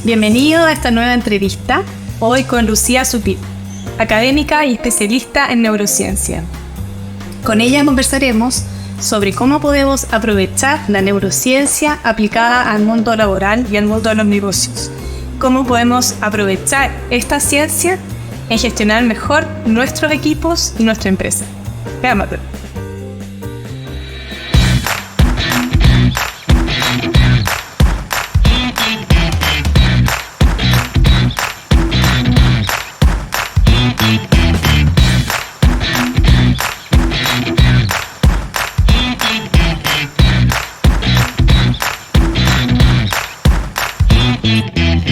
Bienvenido a esta nueva entrevista, hoy con Lucía Sutil, académica y especialista en neurociencia. Con ella conversaremos sobre cómo podemos aprovechar la neurociencia aplicada al mundo laboral y al mundo de los negocios. Cómo podemos aprovechar esta ciencia en gestionar mejor nuestros equipos y nuestra empresa. Veámoslo.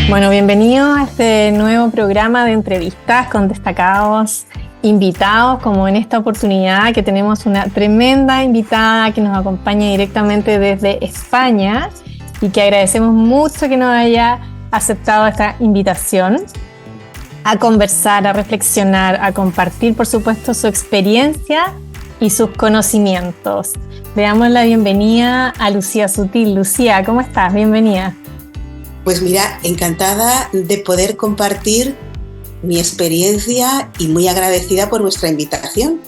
Bueno, bienvenido a este nuevo programa de entrevistas con destacados invitados, como en esta oportunidad que tenemos una tremenda invitada que nos acompaña directamente desde España y que agradecemos mucho que nos haya aceptado esta invitación a conversar, a reflexionar, a compartir, por supuesto, su experiencia y sus conocimientos. Le damos la bienvenida a Lucía Sutil. Lucía, ¿cómo estás? Bienvenida. Pues mira, encantada de poder compartir mi experiencia y muy agradecida por vuestra invitación,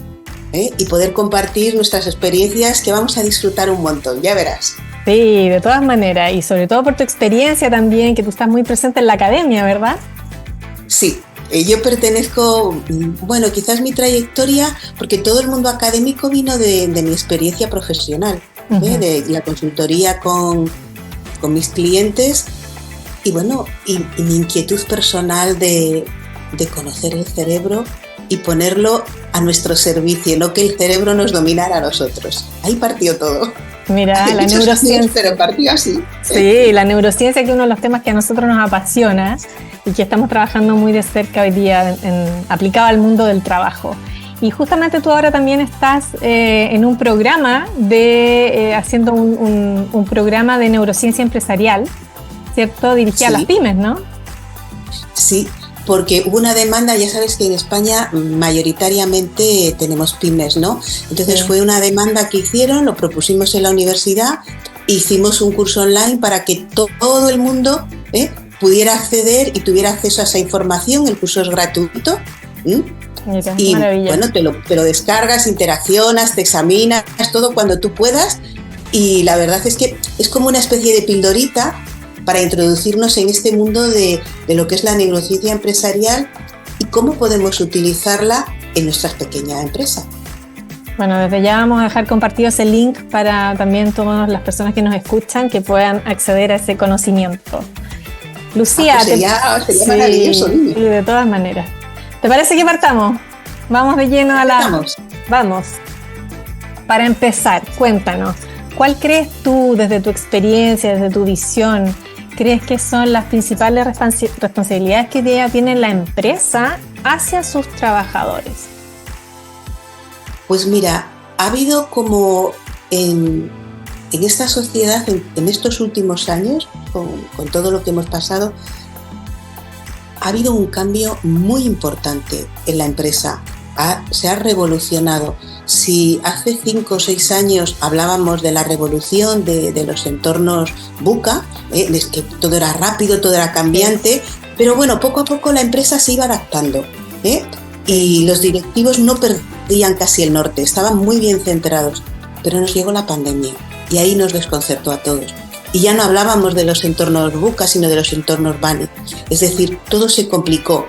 y poder compartir nuestras experiencias que vamos a disfrutar un montón, ya verás. Sí, de todas maneras, y sobre todo por tu experiencia también, que tú estás muy presente en la academia, ¿verdad? Sí, yo pertenezco, bueno, quizás mi trayectoria, porque todo el mundo académico vino de mi experiencia profesional, de la consultoría con mis clientes. Y bueno, y mi inquietud personal de conocer el cerebro y ponerlo a nuestro servicio, no que el cerebro nos dominara a nosotros. Ahí partió todo. Mira, la neurociencia. Pero partió así. Sí, la neurociencia, que es uno de los temas que a nosotros nos apasiona y que estamos trabajando muy de cerca hoy día aplicado al mundo del trabajo. Y justamente tú ahora también estás en un programa haciendo un programa de neurociencia empresarial, ¿cierto? Dirigida a las pymes, ¿no? Sí, porque hubo una demanda, ya sabes que en España mayoritariamente tenemos pymes, ¿no? Entonces fue una demanda que hicieron, lo propusimos en la universidad, hicimos un curso online para que todo el mundo pudiera acceder y tuviera acceso a esa información. El curso es gratuito. Mira, y maravilla. Bueno, te lo descargas, interaccionas, te examinas, todo cuando tú puedas. Y la verdad es que es como una especie de pildorita para introducirnos en este mundo de lo que es la neurociencia empresarial y cómo podemos utilizarla en nuestra pequeña empresa. Bueno, desde ya vamos a dejar compartido ese link para también todas las personas que nos escuchan que puedan acceder a ese conocimiento. Lucía, pues sería maravilloso. Sí, de todas maneras. ¿Te parece que partamos? Vamos de lleno a la... Vamos. Para empezar, cuéntanos, ¿cuál crees tú, desde tu experiencia, desde tu visión, crees que son las principales responsabilidades que tiene la empresa hacia sus trabajadores? Pues mira, ha habido como en esta sociedad, en estos últimos años, con todo lo que hemos pasado, ha habido un cambio muy importante en la empresa. Se ha revolucionado. Si hace 5 o 6 años hablábamos de la revolución de los entornos VUCA, es que todo era rápido, todo era cambiante, pero bueno, poco a poco la empresa se iba adaptando, y los directivos no perdían casi el norte, estaban muy bien centrados, pero nos llegó la pandemia y ahí nos desconcertó a todos. Y ya no hablábamos de los entornos VUCA, sino de los entornos BANI, es decir, todo se complicó.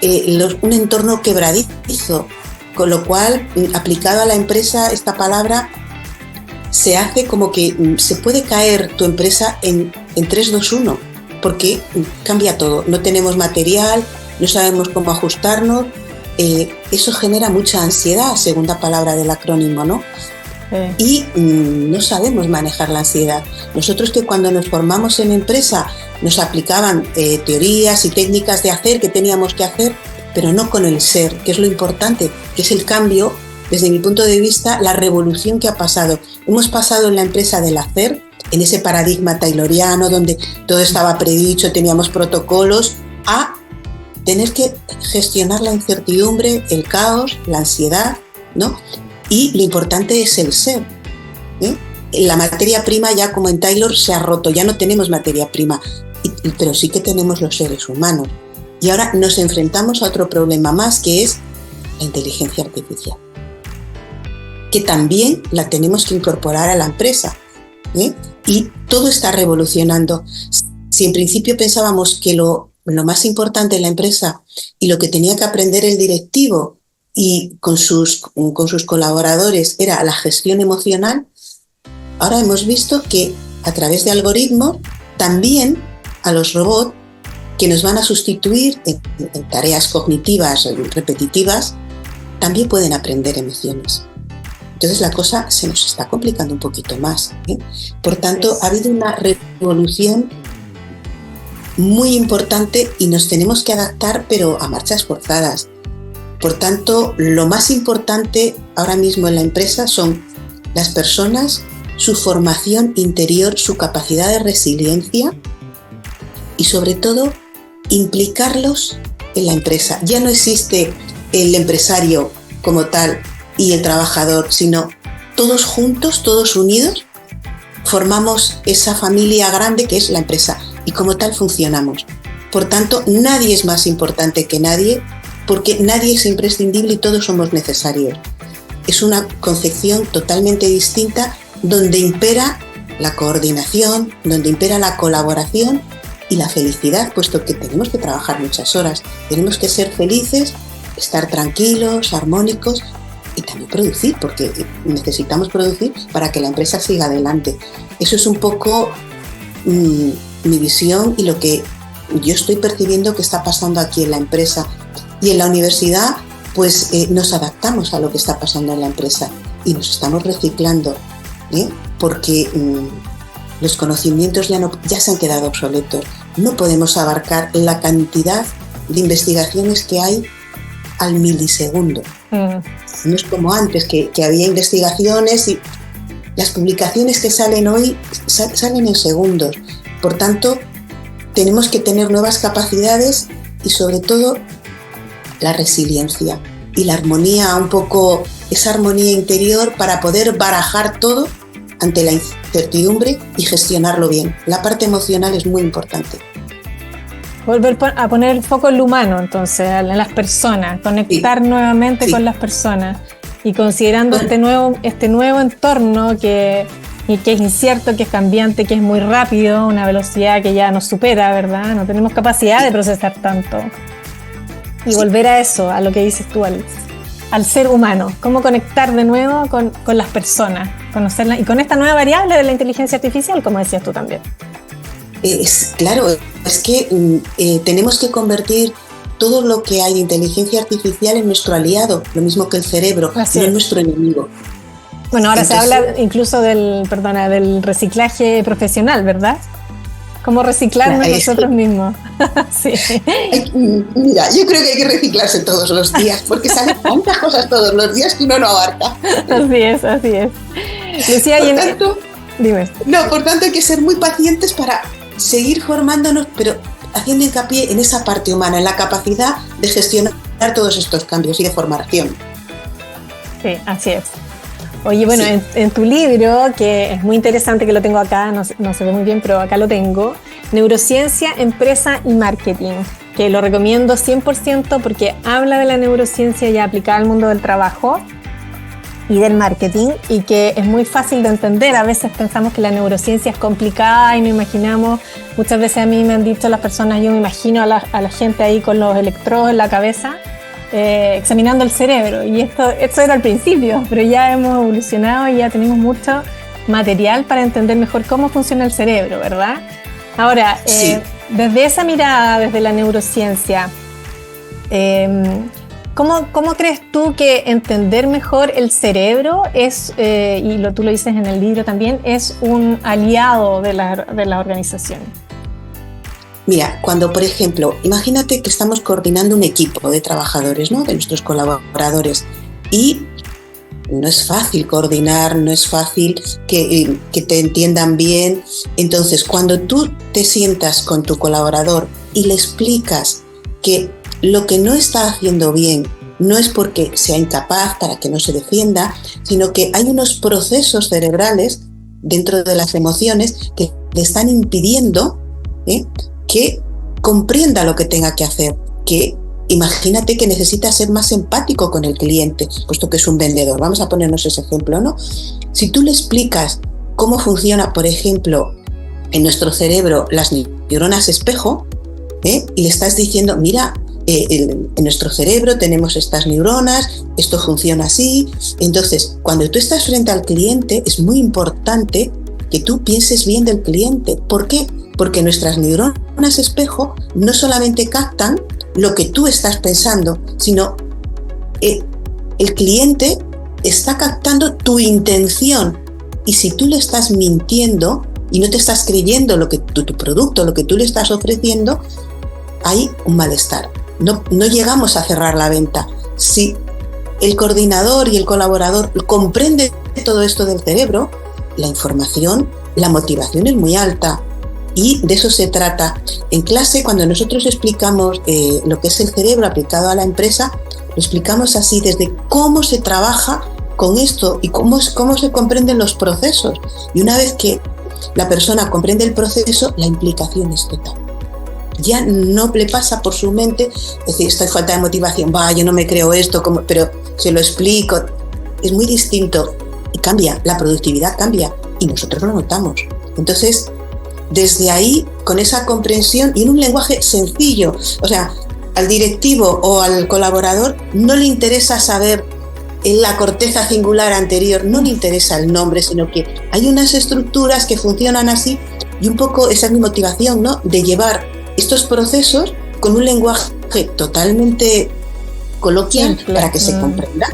Un entorno quebradizo, con lo cual, aplicado a la empresa, esta palabra se hace como que se puede caer tu empresa en 3, 2, 1, porque cambia todo. No tenemos material, no sabemos cómo ajustarnos. Eso genera mucha ansiedad, segunda palabra del acrónimo, ¿no? Y no sabemos manejar la ansiedad. Nosotros, que cuando nos formamos en empresa nos aplicaban teorías y técnicas de hacer que teníamos que hacer, pero no con el ser, que es lo importante, que es el cambio, desde mi punto de vista, la revolución que ha pasado. Hemos pasado en la empresa del hacer, en ese paradigma tayloriano donde todo estaba predicho, teníamos protocolos, a tener que gestionar la incertidumbre, el caos, la ansiedad, ¿no? Y lo importante es el ser, La materia prima, ya como en Taylor, se ha roto, ya no tenemos materia prima. pero sí que tenemos los seres humanos. Y ahora nos enfrentamos a otro problema más, que es la inteligencia artificial, que también la tenemos que incorporar a la empresa, ¿eh? Y todo está revolucionando. Si en principio pensábamos que lo más importante en la empresa y lo que tenía que aprender el directivo y con sus colaboradores era la gestión emocional, ahora hemos visto que a través de algoritmos también a los robots que nos van a sustituir en tareas cognitivas repetitivas también pueden aprender emociones. Entonces la cosa se nos está complicando un poquito más, ¿eh? Por tanto, ha habido una revolución muy importante y nos tenemos que adaptar, pero a marchas forzadas. Por tanto, lo más importante ahora mismo en la empresa son las personas, su formación interior, su capacidad de resiliencia y sobre todo implicarlos en la empresa. Ya no existe el empresario como tal y el trabajador, sino todos juntos, todos unidos, formamos esa familia grande que es la empresa y como tal funcionamos. Por tanto, nadie es más importante que nadie porque nadie es imprescindible y todos somos necesarios. Es una concepción totalmente distinta donde impera la coordinación, donde impera la colaboración y la felicidad, puesto que tenemos que trabajar muchas horas, tenemos que ser felices, estar tranquilos, armónicos y también producir, porque necesitamos producir para que la empresa siga adelante. Eso es un poco mi visión y lo que yo estoy percibiendo que está pasando aquí en la empresa. Y en la universidad, pues nos adaptamos a lo que está pasando en la empresa y nos estamos reciclando, ¿eh? Porque los conocimientos ya se han quedado obsoletos. No podemos abarcar la cantidad de investigaciones que hay al milisegundo. No es como antes, que había investigaciones y las publicaciones que salen hoy salen en segundos. Por tanto, tenemos que tener nuevas capacidades y sobre todo la resiliencia y la armonía, un poco esa armonía interior para poder barajar todo ante la incertidumbre y gestionarlo bien. La parte emocional es muy importante. Volver a poner el foco en lo humano, entonces, en las personas, conectar nuevamente con las personas y considerando este nuevo entorno que es incierto, que es cambiante, que es muy rápido, una velocidad que ya nos supera, ¿verdad? No tenemos capacidad de procesar tanto. Y volver a eso, a lo que dices tú, al ser humano, cómo conectar de nuevo con las personas, conocerlas y con esta nueva variable de la inteligencia artificial, como decías tú también. Claro, es que tenemos que convertir todo lo que hay de inteligencia artificial en nuestro aliado, lo mismo que el cerebro, no en nuestro enemigo. Bueno, ahora se habla incluso del reciclaje profesional, ¿verdad? Cómo reciclarnos nosotros mismos. Sí. Mira, yo creo que hay que reciclarse todos los días, porque salen tantas cosas todos los días que uno no abarca. Así es. Lucía, por tanto hay que ser muy pacientes para seguir formándonos, pero haciendo hincapié en esa parte humana, en la capacidad de gestionar todos estos cambios y de formación. Sí, así es. Oye, bueno, sí. en tu libro, que es muy interesante, que lo tengo acá, no se ve muy bien, pero acá lo tengo, Neurociencia, Empresa y Marketing, que lo recomiendo 100% porque habla de la neurociencia ya aplicada al mundo del trabajo y del marketing, y que es muy fácil de entender. A veces pensamos que la neurociencia es complicada y no imaginamos, muchas veces a mí me han dicho las personas, yo me imagino a la gente ahí con los electrodos en la cabeza, examinando el cerebro, y esto era al principio, pero ya hemos evolucionado y ya tenemos mucho material para entender mejor cómo funciona el cerebro, ¿verdad? Ahora, sí. Desde esa mirada, desde la neurociencia, ¿cómo crees tú que entender mejor el cerebro es, y tú lo dices en el libro también, es un aliado de la organización? Mira, cuando, por ejemplo, imagínate que estamos coordinando un equipo de trabajadores, ¿no?, de nuestros colaboradores, y no es fácil coordinar, no es fácil que te entiendan bien. Entonces, cuando tú te sientas con tu colaborador y le explicas que lo que no está haciendo bien no es porque sea incapaz, para que no se defienda, sino que hay unos procesos cerebrales dentro de las emociones que le están impidiendo que comprenda lo que tenga que hacer, que imagínate que necesita ser más empático con el cliente, puesto que es un vendedor. Vamos a ponernos ese ejemplo, ¿no? Si tú le explicas cómo funciona, por ejemplo, en nuestro cerebro las neuronas espejo, y le estás diciendo, mira, en nuestro cerebro tenemos estas neuronas, esto funciona así. Entonces, cuando tú estás frente al cliente, es muy importante que tú pienses bien del cliente. ¿Por qué? Porque nuestras neuronas espejo no solamente captan lo que tú estás pensando, sino el cliente está captando tu intención. Y si tú le estás mintiendo y no te estás creyendo lo que tu producto, lo que tú le estás ofreciendo, hay un malestar. No llegamos a cerrar la venta. Si el coordinador y el colaborador comprenden todo esto del cerebro, la información, la motivación es muy alta. Y de eso se trata. En clase, cuando nosotros explicamos lo que es el cerebro aplicado a la empresa, lo explicamos así, desde cómo se trabaja con esto y cómo se comprenden los procesos. Y una vez que la persona comprende el proceso, la implicación es total. Ya no le pasa por su mente decir, esta es falta de motivación, yo no me creo esto, pero se lo explico. Es muy distinto y cambia, la productividad cambia y nosotros lo notamos. Entonces, desde ahí, con esa comprensión y en un lenguaje sencillo, o sea, al directivo o al colaborador no le interesa saber en la corteza cingular anterior, no le interesa el nombre, sino que hay unas estructuras que funcionan así y un poco esa es mi motivación, ¿no? De llevar estos procesos con un lenguaje totalmente coloquial para que se comprenda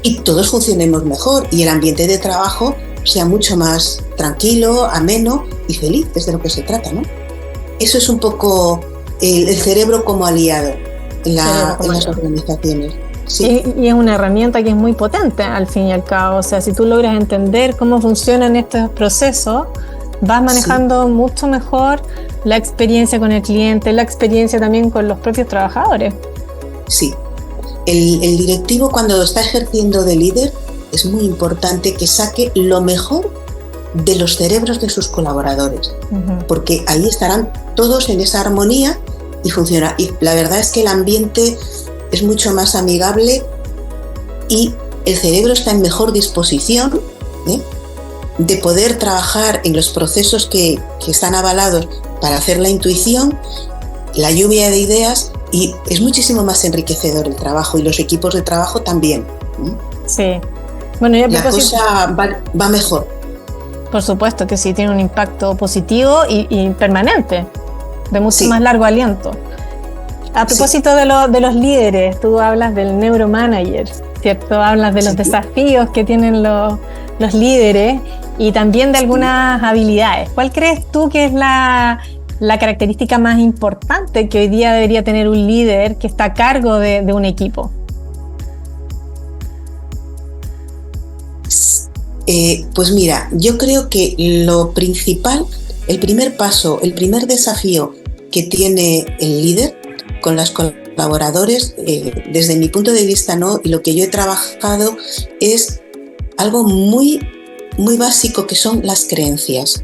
y todos funcionemos mejor y el ambiente de trabajo sea mucho más tranquilo, ameno y feliz, es de lo que se trata, ¿no? Eso es un poco el cerebro como aliado en las organizaciones. Sí. Y es una herramienta que es muy potente al fin y al cabo, o sea, si tú logras entender cómo funcionan estos procesos, vas manejando mucho mejor la experiencia con el cliente, la experiencia también con los propios trabajadores. Sí, el directivo cuando está ejerciendo de líder es muy importante que saque lo mejor de los cerebros de sus colaboradores, porque ahí estarán todos en esa armonía y funciona. Y la verdad es que el ambiente es mucho más amigable y el cerebro está en mejor disposición de poder trabajar en los procesos que están avalados para hacer la intuición, la lluvia de ideas, y es muchísimo más enriquecedor el trabajo y los equipos de trabajo también. Sí. Bueno, la cosa va mejor. Por supuesto que sí, tiene un impacto positivo y permanente, de mucho más largo aliento. A propósito de los líderes, tú hablas del neuromanager, ¿cierto? Hablas de los desafíos que tienen los líderes y también de algunas habilidades. ¿Cuál crees tú que es la característica más importante que hoy día debería tener un líder que está a cargo de un equipo? Pues mira, yo creo que lo principal, el primer paso, el primer desafío que tiene el líder con los colaboradores, desde mi punto de vista, ¿no? Y lo que yo he trabajado es algo muy, muy básico, que son las creencias.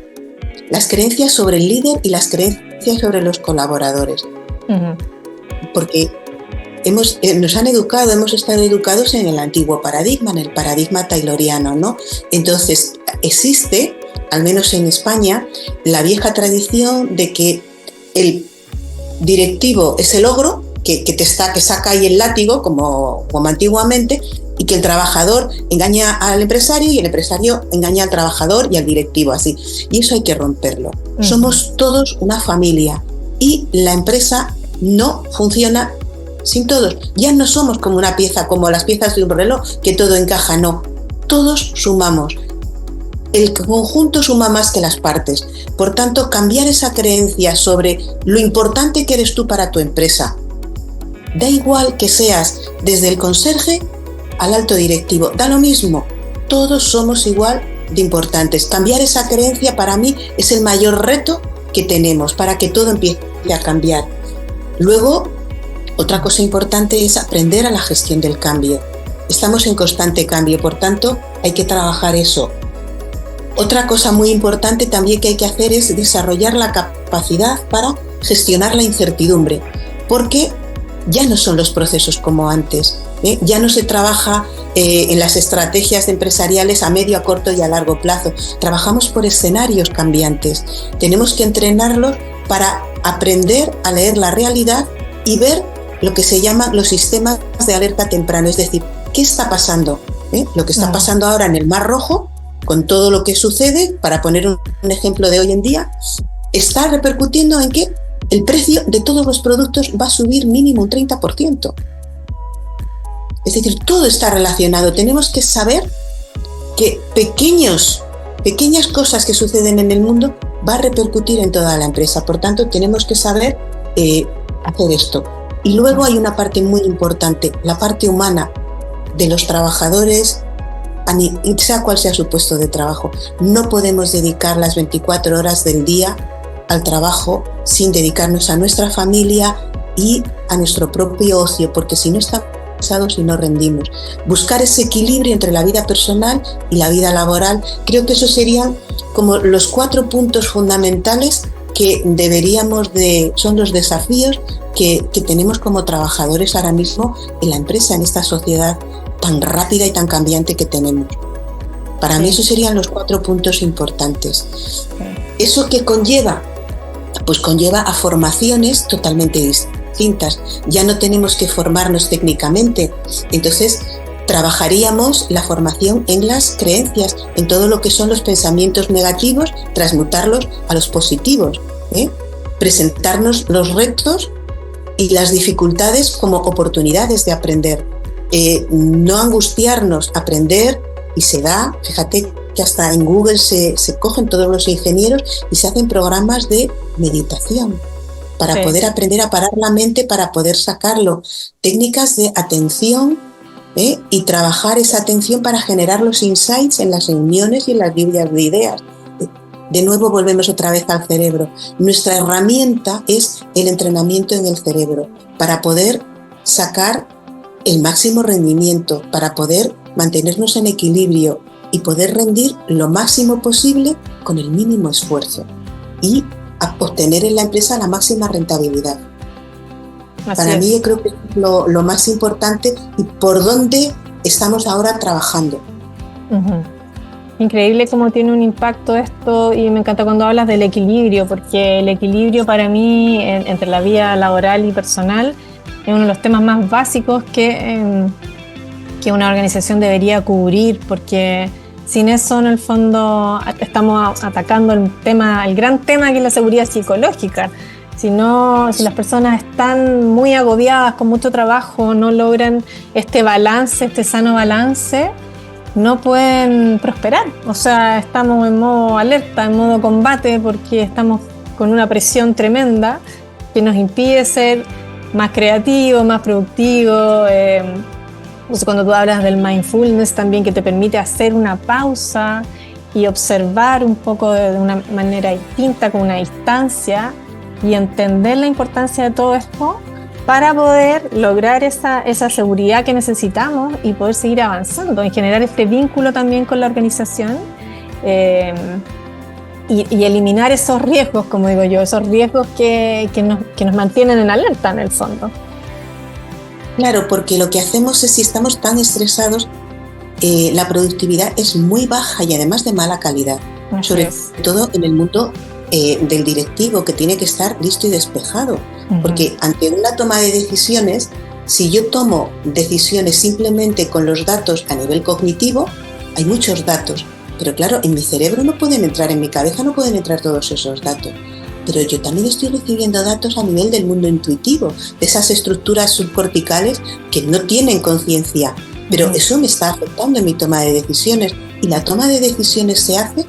Las creencias sobre el líder y las creencias sobre los colaboradores. Porque nos han educado, hemos estado educados en el antiguo paradigma, en el paradigma tayloriano, ¿no? Entonces, existe, al menos en España, la vieja tradición de que el directivo es el ogro que saca ahí el látigo, como antiguamente, y que el trabajador engaña al empresario y el empresario engaña al trabajador y al directivo, así. Y eso hay que romperlo. Somos todos una familia y la empresa no funciona sin todos. Ya no somos como una pieza, como las piezas de un reloj, que todo encaja, no. Todos sumamos. El conjunto suma más que las partes. Por tanto, cambiar esa creencia sobre lo importante que eres tú para tu empresa. Da igual que seas desde el conserje al alto directivo, da lo mismo. Todos somos igual de importantes. Cambiar esa creencia para mí es el mayor reto que tenemos para que todo empiece a cambiar. Luego, otra cosa importante es aprender a la gestión del cambio. Estamos en constante cambio, por tanto, hay que trabajar eso. Otra cosa muy importante también que hay que hacer es desarrollar la capacidad para gestionar la incertidumbre, porque ya no son los procesos como antes, ¿eh? Ya no se trabaja en las estrategias empresariales a medio, a corto y a largo plazo. Trabajamos por escenarios cambiantes. Tenemos que entrenarlos para aprender a leer la realidad y ver lo que se llaman los sistemas de alerta temprano, es decir, ¿qué está pasando? Lo que está pasando ahora en el Mar Rojo, con todo lo que sucede, para poner un ejemplo de hoy en día, está repercutiendo en que el precio de todos los productos va a subir mínimo un 30%. Es decir, todo está relacionado. Tenemos que saber que pequeñas cosas que suceden en el mundo va a repercutir en toda la empresa. Por tanto, tenemos que saber hacer esto. Y luego hay una parte muy importante, la parte humana de los trabajadores, sea cual sea su puesto de trabajo. No podemos dedicar las 24 horas del día al trabajo sin dedicarnos a nuestra familia y a nuestro propio ocio, porque si no estamos cansados y no rendimos. Buscar ese equilibrio entre la vida personal y la vida laboral, creo que esos serían como los 4 puntos fundamentales que son los desafíos que tenemos como trabajadores ahora mismo en la empresa, en esta sociedad tan rápida y tan cambiante que tenemos. Para mí esos serían los 4 puntos importantes. ¿Eso qué conlleva? Pues conlleva a formaciones totalmente distintas. Ya no tenemos que formarnos técnicamente. Entonces, trabajaríamos la formación en las creencias, en todo lo que son los pensamientos negativos, transmutarlos a los positivos, presentarnos los retos y las dificultades como oportunidades de aprender. No angustiarnos, aprender, y se da, fíjate que hasta en Google se cogen todos los ingenieros y se hacen programas de meditación para poder aprender a parar la mente, para poder sacarlo. Técnicas de atención, y trabajar esa atención para generar los insights en las reuniones y en las lluvias de ideas. De nuevo volvemos otra vez al cerebro. Nuestra herramienta es el entrenamiento en el cerebro para poder sacar el máximo rendimiento, para poder mantenernos en equilibrio y poder rendir lo máximo posible con el mínimo esfuerzo y obtener en la empresa la máxima rentabilidad. Para mí yo creo que es lo más importante y por donde estamos ahora trabajando. Increíble cómo tiene un impacto esto, y me encanta cuando hablas del equilibrio, porque el equilibrio para mí entre la vida laboral y personal es uno de los temas más básicos que una organización debería cubrir, porque sin eso en el fondo estamos atacando el gran tema que es la seguridad psicológica. Si las personas están muy agobiadas con mucho trabajo, no logran este sano balance, no pueden prosperar. O sea, estamos en modo alerta, en modo combate, porque estamos con una presión tremenda que nos impide ser más creativos, más productivos. Cuando tú hablas del mindfulness también, que te permite hacer una pausa y observar un poco de una manera distinta, con una distancia, y entender la importancia de todo esto para poder lograr esa seguridad que necesitamos y poder seguir avanzando y generar este vínculo también con la organización, y eliminar esos riesgos, como digo yo, esos riesgos que nos mantienen en alerta en el fondo. Claro, porque lo que hacemos es, si estamos tan estresados, la productividad es muy baja y además de mala calidad, sobre todo en el mundo del directivo, que tiene que estar listo y despejado, porque ante una toma de decisiones, si yo tomo decisiones simplemente con los datos a nivel cognitivo, hay muchos datos, pero claro, en mi cerebro no pueden entrar, en mi cabeza no pueden entrar todos esos datos. Pero yo también estoy recibiendo datos a nivel del mundo intuitivo, de esas estructuras subcorticales que no tienen conciencia, pero eso me está afectando en mi toma de decisiones, y la toma de decisiones se hace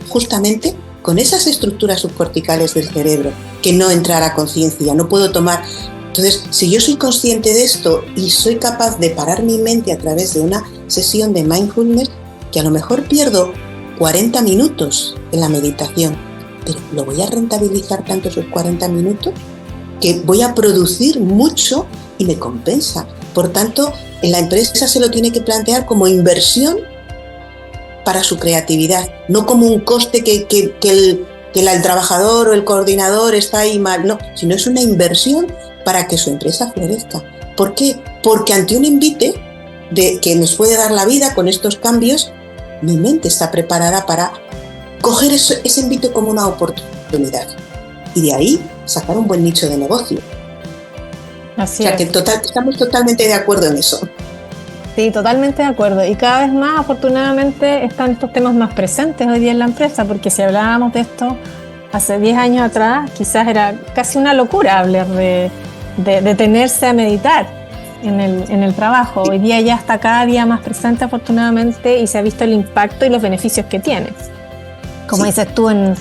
justamente con esas estructuras subcorticales del cerebro, que no entra a la conciencia, no puedo tomar. Entonces, si yo soy consciente de esto y soy capaz de parar mi mente a través de una sesión de mindfulness, que a lo mejor pierdo 40 minutos en la meditación, pero lo voy a rentabilizar tanto esos 40 minutos que voy a producir mucho y me compensa. Por tanto, en la empresa se lo tiene que plantear como inversión para su creatividad, no como un coste que que el trabajador o el coordinador está ahí mal, no, sino es una inversión para que su empresa florezca. ¿Por qué? Porque ante un envite que nos puede dar la vida con estos cambios, mi mente está preparada para coger ese envite como una oportunidad y de ahí sacar un buen nicho de negocio. Así o sea, que estamos totalmente de acuerdo en eso. Sí, totalmente de acuerdo. Y cada vez más, afortunadamente, están estos temas más presentes hoy día en la empresa, porque si hablábamos de esto hace 10 años atrás, quizás era casi una locura hablar de detenerse a meditar en el trabajo. Hoy día ya está cada día más presente, afortunadamente, y se ha visto el impacto y los beneficios que tiene. Como dices tú, en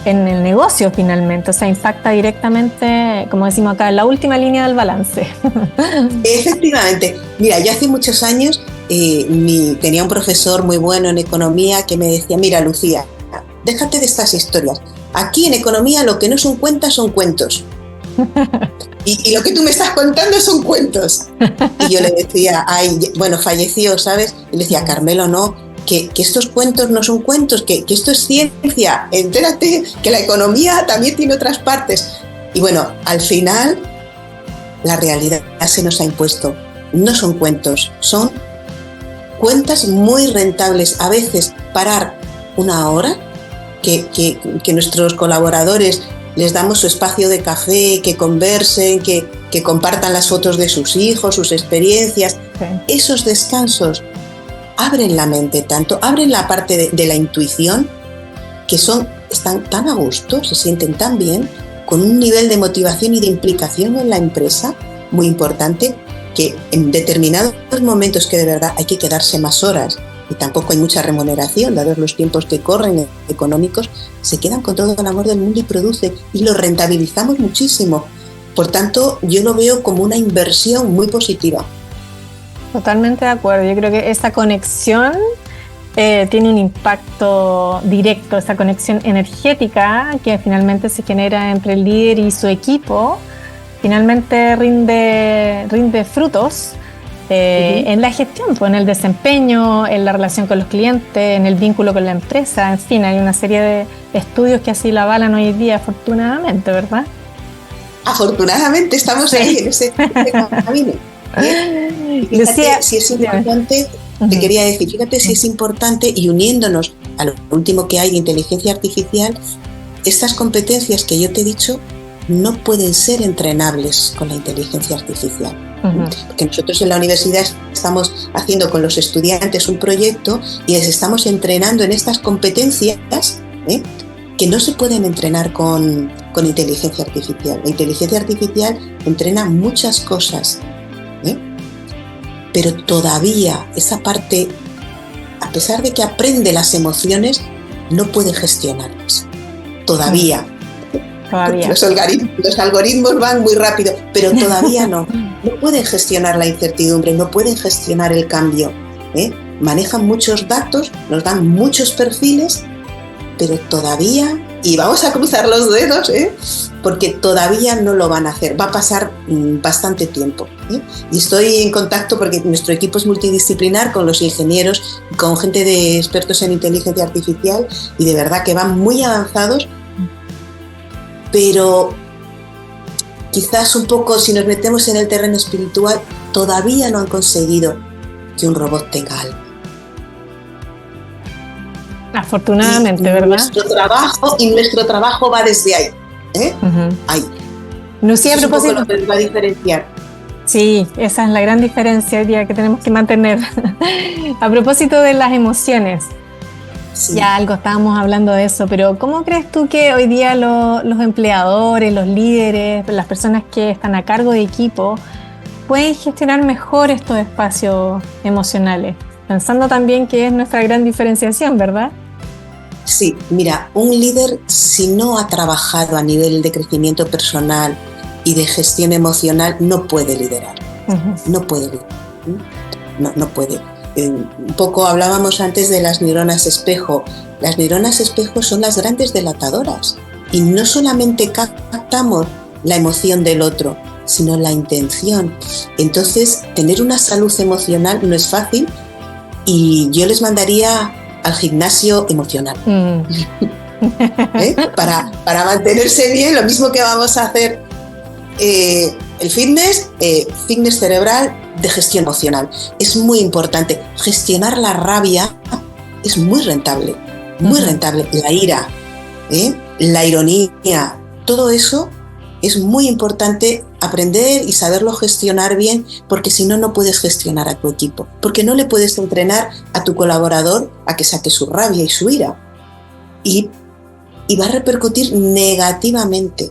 el negocio finalmente, o sea, impacta directamente, como decimos acá, en la última línea del balance. Efectivamente. Mira, yo hace muchos años tenía un profesor muy bueno en economía que me decía, mira, Lucía, déjate de estas historias. Aquí en economía lo que no son cuentas son cuentos. Y lo que tú me estás contando son cuentos. Y yo le decía, bueno, falleció, ¿sabes? Y le decía, Carmelo, no, que estos cuentos no son cuentos, que esto es ciencia. Entérate que la economía también tiene otras partes. Y bueno, al final, la realidad se nos ha impuesto. No son cuentos, son cuentas muy rentables. A veces parar una hora, que nuestros colaboradores les damos su espacio de café, que conversen, que compartan las fotos de sus hijos, sus experiencias. Sí. Esos descansos abren la mente tanto, abren la parte de la intuición, que están tan a gusto, se sienten tan bien, con un nivel de motivación y de implicación en la empresa muy importante, que en determinados momentos que de verdad hay que quedarse más horas y tampoco hay mucha remuneración, dados los tiempos que corren económicos, se quedan con todo el amor del mundo y producen, y lo rentabilizamos muchísimo. Por tanto, yo lo veo como una inversión muy positiva. Totalmente de acuerdo. Yo creo que esa conexión tiene un impacto directo, esa conexión energética que finalmente se genera entre el líder y su equipo, finalmente rinde frutos. En la gestión, en el desempeño, en la relación con los clientes, en el vínculo con la empresa, en fin, hay una serie de estudios que así lo avalan hoy día, afortunadamente, ¿verdad? Afortunadamente estamos ahí en ese camino. Fíjate si es importante, te quería decir, fíjate si es importante, y uniéndonos a lo último que hay de inteligencia artificial, estas competencias que yo te he dicho no pueden ser entrenables con la inteligencia artificial. Porque nosotros en la universidad estamos haciendo con los estudiantes un proyecto y les estamos entrenando en estas competencias que no se pueden entrenar con inteligencia artificial. La inteligencia artificial entrena muchas cosas, pero todavía esa parte, a pesar de que aprende las emociones, no puede gestionarlas. Todavía. Los algoritmos van muy rápido, pero todavía no pueden gestionar la incertidumbre, no pueden gestionar el cambio. Manejan muchos datos, nos dan muchos perfiles, pero todavía, y vamos a cruzar los dedos, porque todavía no lo van a hacer. Va a pasar bastante tiempo. Y estoy en contacto, porque nuestro equipo es multidisciplinar, con los ingenieros, con gente de expertos en inteligencia artificial, y de verdad que van muy avanzados. Pero quizás un poco, si nos metemos en el terreno espiritual, todavía no han conseguido que un robot tenga alma. Afortunadamente, ¿verdad? Nuestro trabajo va desde ahí. Ahí. Lucía, a propósito, es un poco lo que nos va a diferenciar. Sí, esa es la gran diferencia hoy día que tenemos que mantener. A propósito de las emociones. Sí. Ya algo estábamos hablando de eso, pero ¿cómo crees tú que hoy día los empleadores, los líderes, las personas que están a cargo de equipo pueden gestionar mejor estos espacios emocionales? Pensando también que es nuestra gran diferenciación, ¿verdad? Sí, mira, un líder, si no ha trabajado a nivel de crecimiento personal y de gestión emocional, no puede liderar. No puede liderar. No puede. Un poco hablábamos antes de las neuronas espejo. Las neuronas espejo son las grandes delatadoras, y no solamente captamos la emoción del otro, sino la intención. Entonces, tener una salud emocional no es fácil, y yo les mandaría al gimnasio emocional. Para mantenerse bien, lo mismo que vamos a hacer el fitness cerebral de gestión emocional. Es muy importante. Gestionar la rabia es muy rentable, muy rentable. La ira, la ironía, todo eso es muy importante aprender y saberlo gestionar bien, porque si no, no puedes gestionar a tu equipo, porque no le puedes entrenar a tu colaborador a que saque su rabia y su ira. Y va a repercutir negativamente.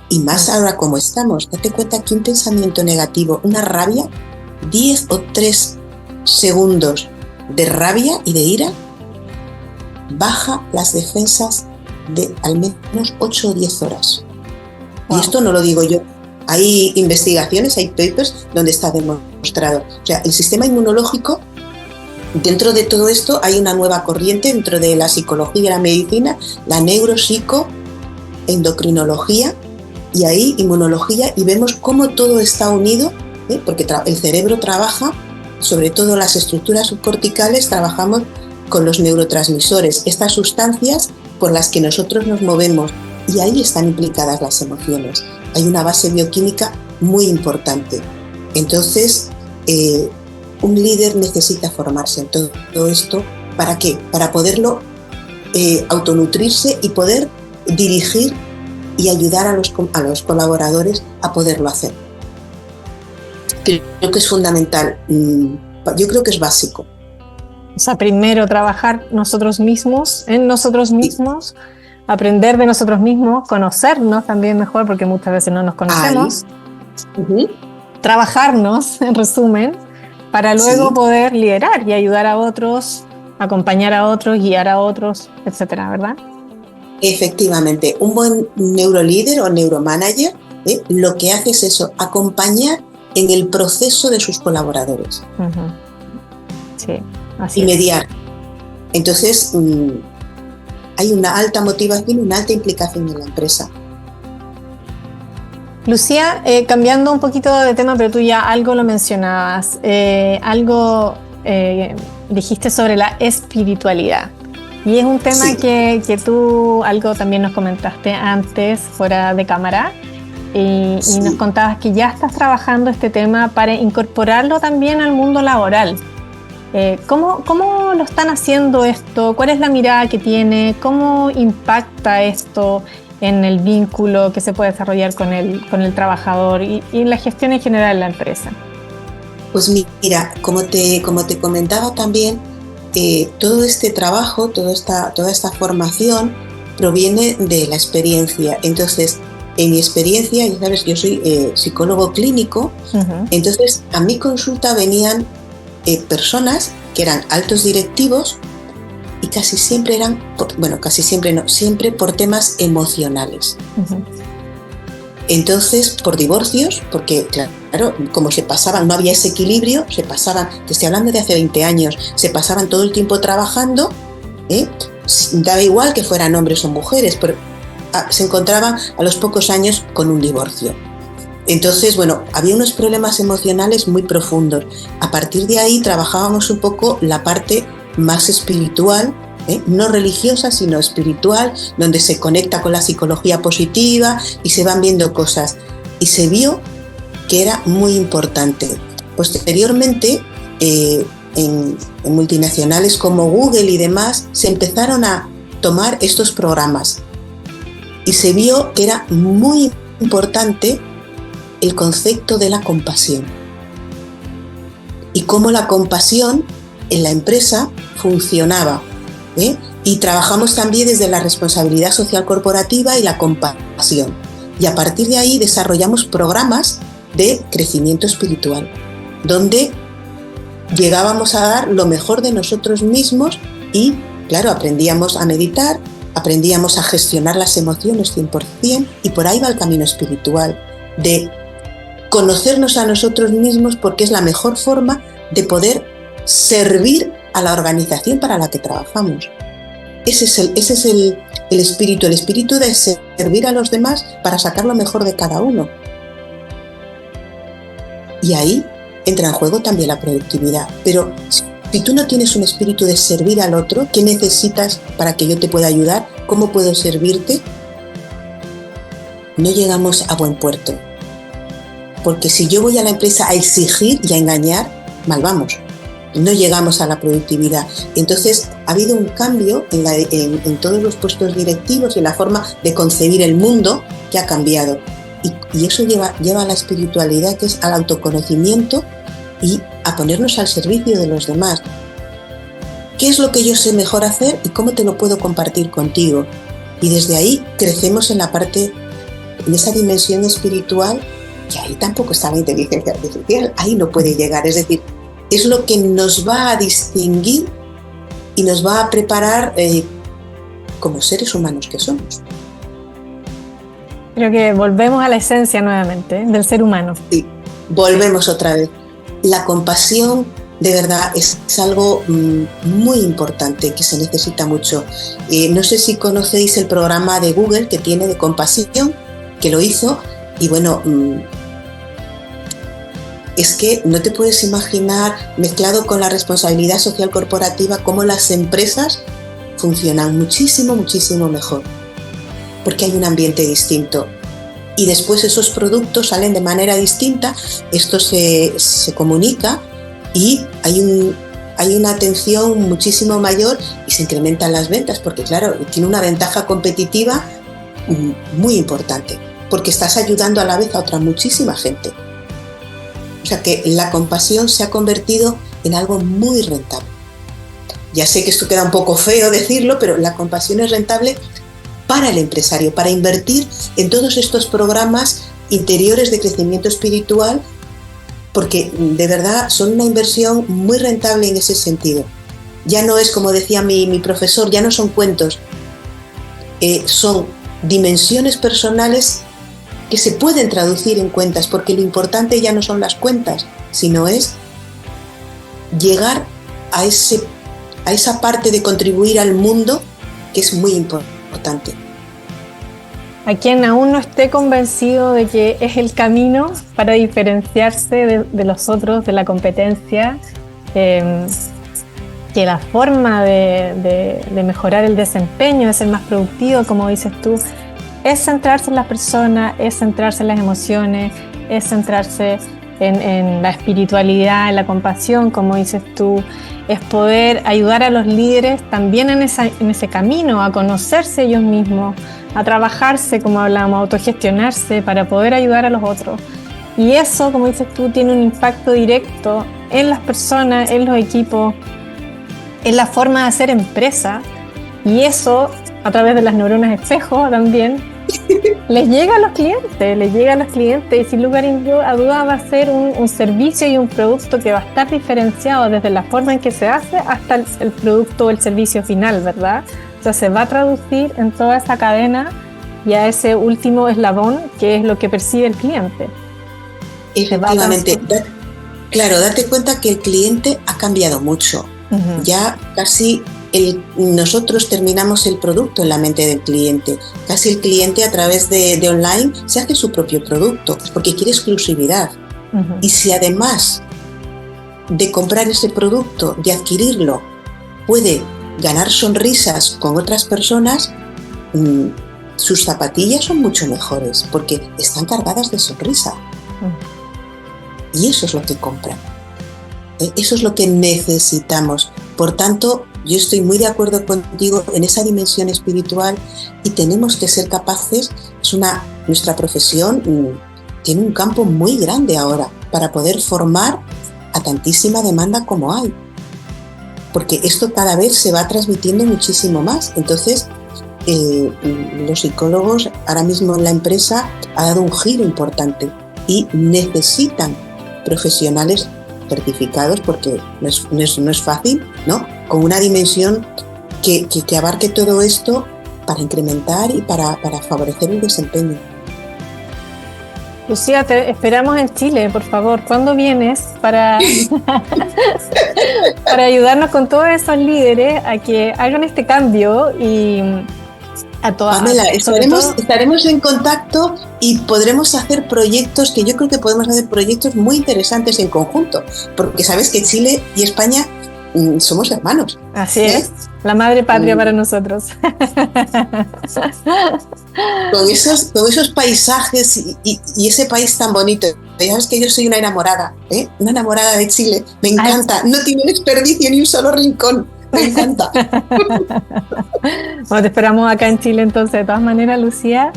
Y más ahora como estamos, date cuenta que un pensamiento negativo, una rabia, 10 o 3 segundos de rabia y de ira, baja las defensas de al menos 8 o 10 horas. Wow. Y esto no lo digo yo. Hay investigaciones, hay papers donde está demostrado. O sea, el sistema inmunológico, dentro de todo esto hay una nueva corriente dentro de la psicología y la medicina, la neuropsicoendocrinología, y ahí inmunología, y vemos cómo todo está unido, porque el cerebro trabaja, sobre todo las estructuras subcorticales, trabajamos con los neurotransmisores, estas sustancias por las que nosotros nos movemos, y ahí están implicadas las emociones. Hay una base bioquímica muy importante. Entonces, un líder necesita formarse en todo esto. ¿Para qué? Para poderlo autonutrirse y poder dirigir y ayudar a los colaboradores a poderlo hacer. Creo que es fundamental. Yo creo que es básico. O sea, primero trabajar nosotros mismos, en nosotros mismos, sí. Aprender de nosotros mismos, conocernos también mejor, porque muchas veces no nos conocemos. Trabajarnos, en resumen, para luego poder liderar y ayudar a otros, acompañar a otros, guiar a otros, etcétera, ¿verdad? Efectivamente, un buen neurolíder o neuromanager lo que hace es eso, acompañar en el proceso de sus colaboradores. Sí, así y mediar. Entonces, hay una alta motivación y una alta implicación en la empresa. Lucía, cambiando un poquito de tema, pero tú ya algo lo mencionabas, dijiste sobre la espiritualidad. Y es un tema que tú algo también nos comentaste antes, fuera de cámara, y nos contabas que ya estás trabajando este tema para incorporarlo también al mundo laboral. ¿Cómo lo están haciendo esto? ¿Cuál es la mirada que tiene? ¿Cómo impacta esto en el vínculo que se puede desarrollar con el trabajador y la gestión en general de la empresa? Pues mira, como te comentaba también, todo este trabajo, toda esta formación proviene de la experiencia. Entonces, en mi experiencia, ya sabes, yo soy psicólogo clínico, entonces a mi consulta venían personas que eran altos directivos y casi siempre siempre por temas emocionales. Entonces, por divorcios, porque claro, como se pasaban, no había ese equilibrio, te estoy hablando de hace 20 años, se pasaban todo el tiempo trabajando, daba igual que fueran hombres o mujeres, pero se encontraban a los pocos años con un divorcio. Entonces, había unos problemas emocionales muy profundos. A partir de ahí trabajábamos un poco la parte más espiritual, no religiosa, sino espiritual, donde se conecta con la psicología positiva y se van viendo cosas. Y se vio que era muy importante. Posteriormente, en multinacionales como Google y demás, se empezaron a tomar estos programas. Y se vio que era muy importante el concepto de la compasión y cómo la compasión en la empresa funcionaba, y trabajamos también desde la responsabilidad social corporativa y la compasión, y a partir de ahí desarrollamos programas de crecimiento espiritual donde llegábamos a dar lo mejor de nosotros mismos y claro, aprendíamos a meditar, aprendíamos a gestionar las emociones 100%, y por ahí va el camino espiritual de conocernos a nosotros mismos, porque es la mejor forma de poder servir a la organización para la que trabajamos. Ese es el espíritu de servir a los demás para sacar lo mejor de cada uno. Y ahí entra en juego también la productividad. Pero Si tú no tienes un espíritu de servir al otro, ¿qué necesitas para que yo te pueda ayudar? ¿Cómo puedo servirte? No llegamos a buen puerto. Porque si yo voy a la empresa a exigir y a engañar, mal vamos. No llegamos a la productividad. Entonces, ha habido un cambio en todos los puestos directivos y en la forma de concebir el mundo que ha cambiado. Y eso lleva a la espiritualidad, que es al autoconocimiento y a ponernos al servicio de los demás. ¿Qué es lo que yo sé mejor hacer y cómo te lo puedo compartir contigo? Y desde ahí crecemos en esa dimensión espiritual, que ahí tampoco está la inteligencia artificial, ahí no puede llegar. Es decir, es lo que nos va a distinguir y nos va a preparar como seres humanos que somos. Creo que volvemos a la esencia nuevamente del ser humano. Sí, volvemos otra vez. La compasión, de verdad, es algo muy importante que se necesita mucho. No sé si conocéis el programa de Google que tiene de compasión, que lo hizo, y bueno, es que no te puedes imaginar, mezclado con la responsabilidad social corporativa, cómo las empresas funcionan muchísimo, muchísimo mejor, porque hay un ambiente distinto. Y después esos productos salen de manera distinta, esto se comunica y hay una atención muchísimo mayor y se incrementan las ventas, porque claro, tiene una ventaja competitiva muy importante, porque estás ayudando a la vez a otra muchísima gente. O sea que la compasión se ha convertido en algo muy rentable. Ya sé que esto queda un poco feo decirlo, pero la compasión es rentable para el empresario, para invertir en todos estos programas interiores de crecimiento espiritual, porque de verdad son una inversión muy rentable en ese sentido. Ya no es, como decía mi profesor, ya no son cuentos, son dimensiones personales que se pueden traducir en cuentas, porque lo importante ya no son las cuentas, sino es llegar a esa parte de contribuir al mundo que es muy importante. A quien aún no esté convencido de que es el camino para diferenciarse de los otros, de la competencia, que la forma de mejorar el desempeño, de ser más productivo, como dices tú, es centrarse en las personas, es centrarse en las emociones, es centrarse en la espiritualidad, en la compasión, como dices tú, es poder ayudar a los líderes también en ese camino, a conocerse ellos mismos, a trabajarse, como hablamos, a autogestionarse para poder ayudar a los otros. Y eso, como dices tú, tiene un impacto directo en las personas, en los equipos, en la forma de hacer empresa, y eso, a través de las neuronas espejo también, les llega a los clientes, y sin lugar a duda va a ser un servicio y un producto que va a estar diferenciado desde la forma en que se hace hasta el producto o el servicio final, ¿verdad? O sea, se va a traducir en toda esa cadena y a ese último eslabón que es lo que percibe el cliente. Efectivamente, claro, date cuenta que el cliente ha cambiado mucho. Uh-huh. Ya casi nosotros terminamos el producto en la mente del cliente. Casi el cliente a través de online se hace su propio producto porque quiere exclusividad. Uh-huh. Y si además de comprar ese producto, de adquirirlo, puede ganar sonrisas con otras personas, sus zapatillas son mucho mejores porque están cargadas de sonrisa. Uh-huh. Y eso es lo que compran. Eso es lo que necesitamos. Por tanto, yo estoy muy de acuerdo contigo en esa dimensión espiritual y tenemos que ser capaces, nuestra profesión tiene un campo muy grande ahora para poder formar a tantísima demanda como hay, porque esto cada vez se va transmitiendo muchísimo más. Entonces, los psicólogos ahora mismo en la empresa ha dado un giro importante y necesitan profesionales certificados, porque no es fácil, ¿no? Con una dimensión que abarque todo esto para incrementar y para favorecer el desempeño. Lucía, te esperamos en Chile, por favor. ¿Cuándo vienes para ayudarnos con todos esos líderes a que hagan este cambio y a todas? Pamela, estaremos en contacto y podremos hacer proyectos, que yo creo que podemos hacer proyectos muy interesantes en conjunto, porque sabes que Chile y España somos hermanos. Así es, la madre patria para nosotros. Con esos paisajes y ese país tan bonito. Ya sabes que yo soy una enamorada de Chile. Me encanta, no tiene desperdicio ni un solo rincón. Me encanta. Bueno, te esperamos acá en Chile entonces. De todas maneras, Lucía,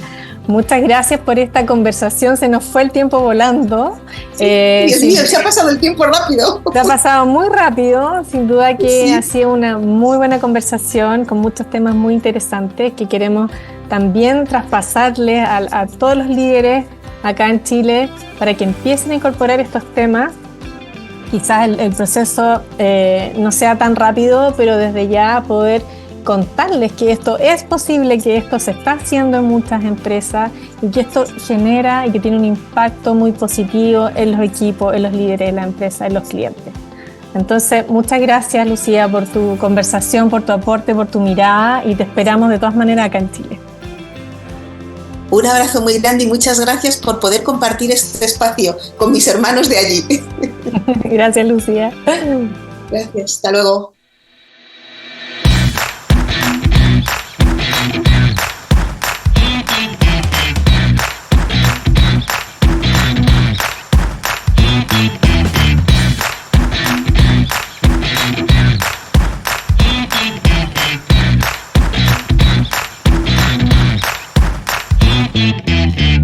muchas gracias por esta conversación. Se nos fue el tiempo volando. Dios mío, se ha pasado el tiempo rápido. Se ha pasado muy rápido. Sin duda que ha sido una muy buena conversación con muchos temas muy interesantes que queremos también traspasarles a todos los líderes acá en Chile para que empiecen a incorporar estos temas. Quizás el proceso no sea tan rápido, pero desde ya poder contarles que esto es posible, que esto se está haciendo en muchas empresas y que esto genera y que tiene un impacto muy positivo en los equipos, en los líderes de la empresa, en los clientes. Entonces, muchas gracias, Lucía, por tu conversación, por tu aporte, por tu mirada, y te esperamos de todas maneras acá en Chile. Un abrazo muy grande y muchas gracias por poder compartir este espacio con mis hermanos de allí. Gracias, Lucía. Gracias, hasta luego.